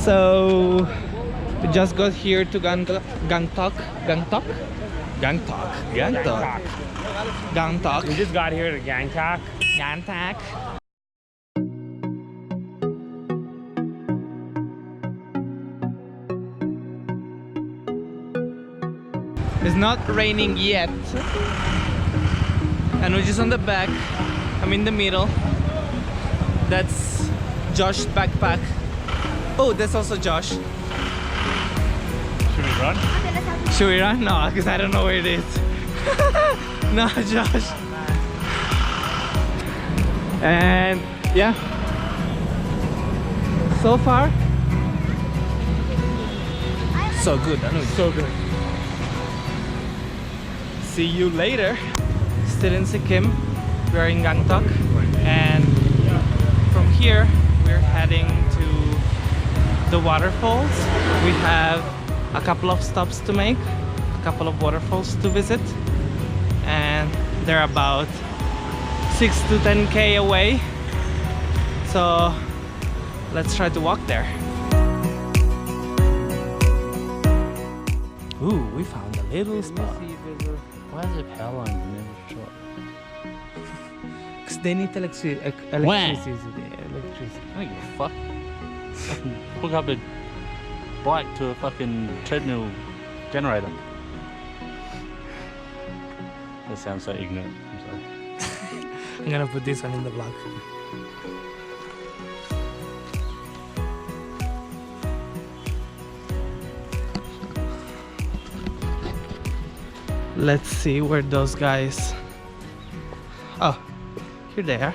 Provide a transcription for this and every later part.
So we just got here to Gangtok. We just got here to Gangtok. It's not raining yet, and we're just on the back. I'm in the middle. That's Josh's backpack. Oh, that's also Josh. Should we run? Should we run? No, because I don't know where it is. No, Josh. And yeah, so far so good. I know, So good. see you later. Still in Sikkim. We are in Gangtok, and from here we're heading to the waterfalls. We have a couple of stops to make, a couple of waterfalls to visit, and they're about 6 to 10k away. So let's try to walk there. Ooh, we found a little spot. Why is it power lines in every shot? Because they need electricity. I don't give a fuck. Fucking hook up a bike to a fucking treadmill generator. That sounds so ignorant. I'm sorry. I'm gonna put this one in the vlog. Let's see where those guys... Oh, here they are.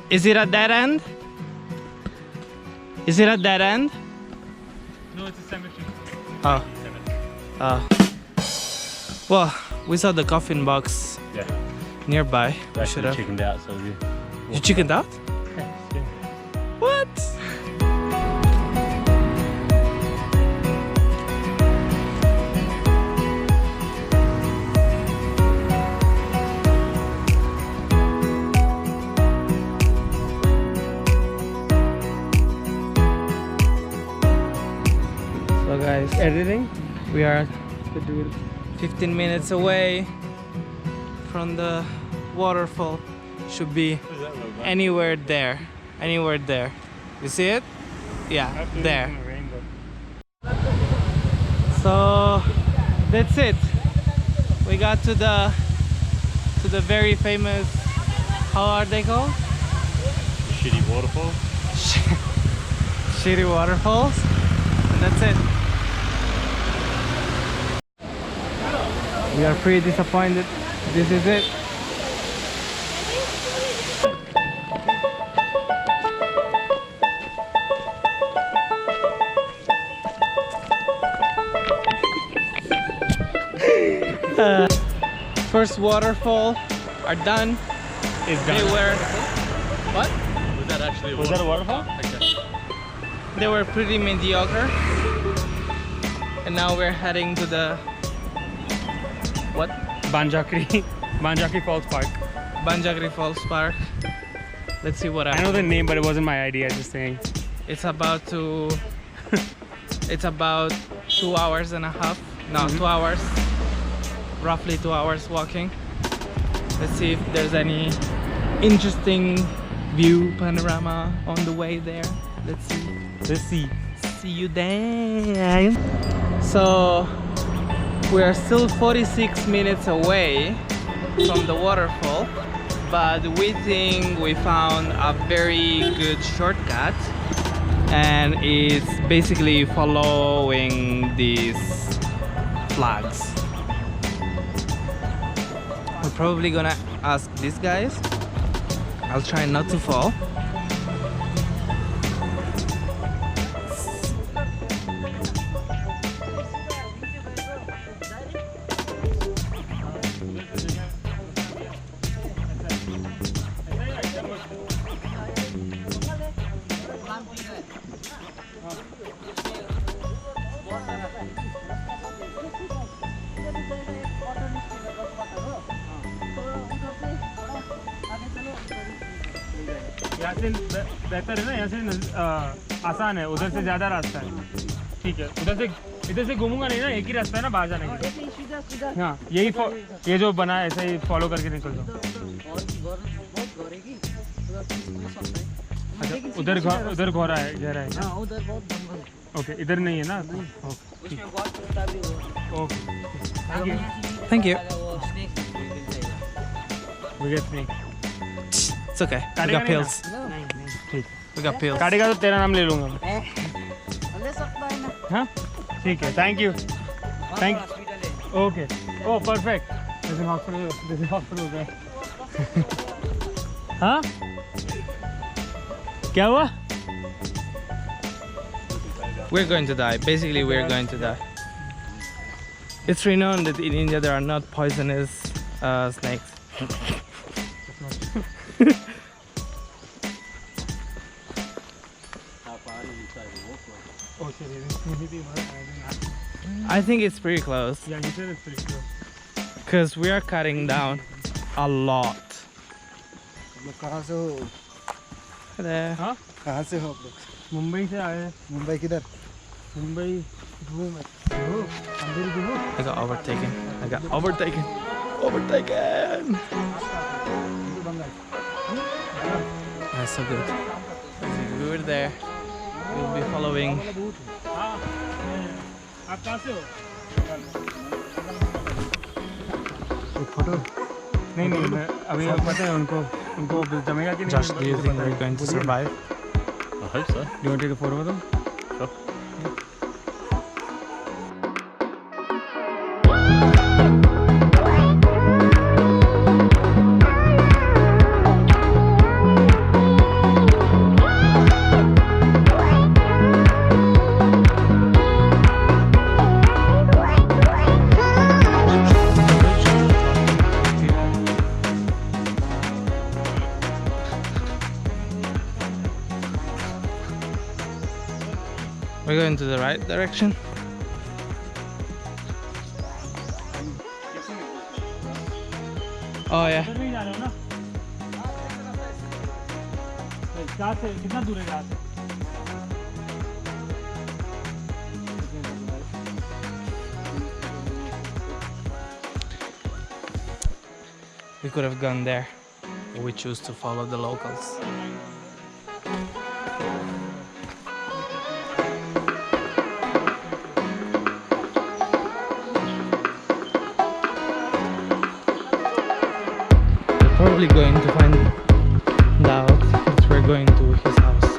Is it a dead end? Is it a dead end? No, it's a cemetery. Oh. Well, we saw the coffin box Yeah. nearby. We I should should have have. chickened out, so we... You chickened out? Yeah. What? So guys, editing. We are 15 minutes away from the waterfall. Should be anywhere there. Anywhere there. You see it? Yeah, there. So that's it. We got to the very famous, how are they called? Shitty waterfall. Shitty waterfalls. And that's it. We are pretty disappointed. This is it. First waterfall are done. It's They done. were what? Was that actually a waterfall? Was that a waterfall? Okay. They were pretty mediocre. And now we're heading to the what? Banjakri Falls Park. Banjakri Falls Park. Let's see what I know happens. the name, but it wasn't my idea. Just saying. It's about to. It's about 2 hours and a half. No, 2 hours. Roughly 2 hours walking. Let's see if there's any interesting view panorama on the way there. Let's see. Let's see. See you there. So we are still 46 minutes away from the waterfall, but we think we found a very good shortcut, and it's basically following these flags. We're probably gonna ask these guys. I'll try not to fall. यहाँ से बेहतर है ना, यहाँ से आसान है, उधर से ज़्यादा रास्ता है। ठीक है, इधर से घूमूंगा नहीं ना, एक ही रास्ता है ना बाहर जाने के लिए। हाँ, यही ये जो बना है ऐसा ही फॉलो करके निकल जाओ। अच्छा, उधर गहरा है ना? उधर बहुत जंगल। ओके, इधर नहीं है ना? Okay, Thank you. We get snake. It's okay. We got pills. ठीक, We got pills. काटेगा तो तेरा नाम ले लूँगा मैं। हाँ, ठीक है, thank you. Okay, oh perfect. This is hospital there. हाँ? क्या हुआ? We're going to die. Basically, we're going to die. It's renowned that in India there are not poisonous snakes. I think it's pretty close. Yeah, you said it's pretty close. Because we are cutting down a lot. कहाँ से हो? There. हाँ? कहाँ से हो आप लोग? मुंबई से आए। मुंबई किधर? मुंबई घूम अंधेरी घूम। I got overtaken. Overtaken! That's so good. We were there. We'll be following. आप कहाँ से हो? फोटो? नहीं मैं अभी पता है उनको जमेगा कि नहीं? Josh, do you think we're going to survive? I hope so. Do you want to take a photo with them? Sure. We're going to the right direction. Oh yeah. नहीं जा रहे हो ना? जहाँ से कितना दूर है जहाँ से? We could have gone there, but we choose to follow the locals. Probably going to find out that we're going to his house.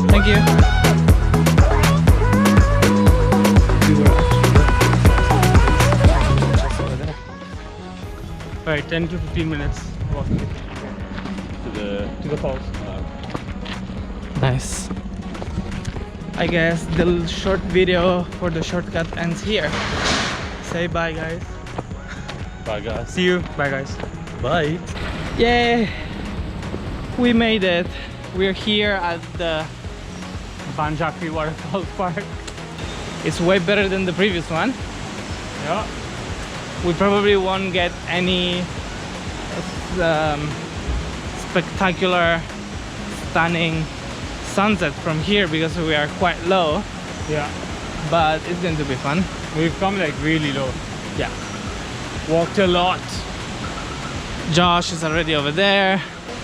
Thank you. Right, 10 to 15 minutes walking to the falls. Nice. I guess the short video for the shortcut ends here. Say bye, guys. Bye, guys. See you. Bye guys. Bye. Yay! We made it. We're here at the. Banjakri Waterfall Park. It's way better than the previous one. Yeah. We probably won't get any spectacular, stunning sunset from here because we are quite low, Yeah. but it's going to be fun. We've come like really low. Yeah. Walked a lot. Josh is already over there.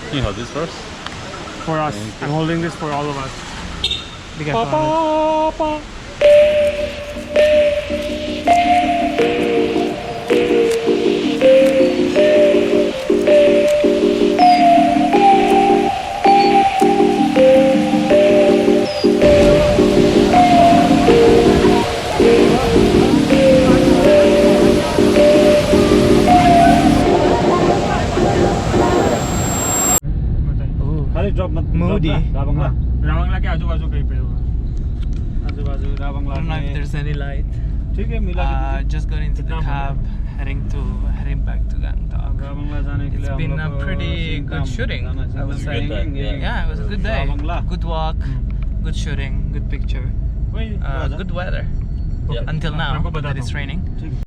Can you hold this first? For us. Thank you. I'm holding this for all of us. Be careful on it. खाली drop मत Moody. Ravangla के आजू बाजू कहीं पे होगा आजू बाजू Ravangla I don't know if there's any light. ठीक है मिला Just got into the कितना cab heading back to Gangtok. It's been a pretty good shooting, I would say. Yeah, it was a good day. Good walk, good shooting, good picture, good weather. Until now, that it's raining.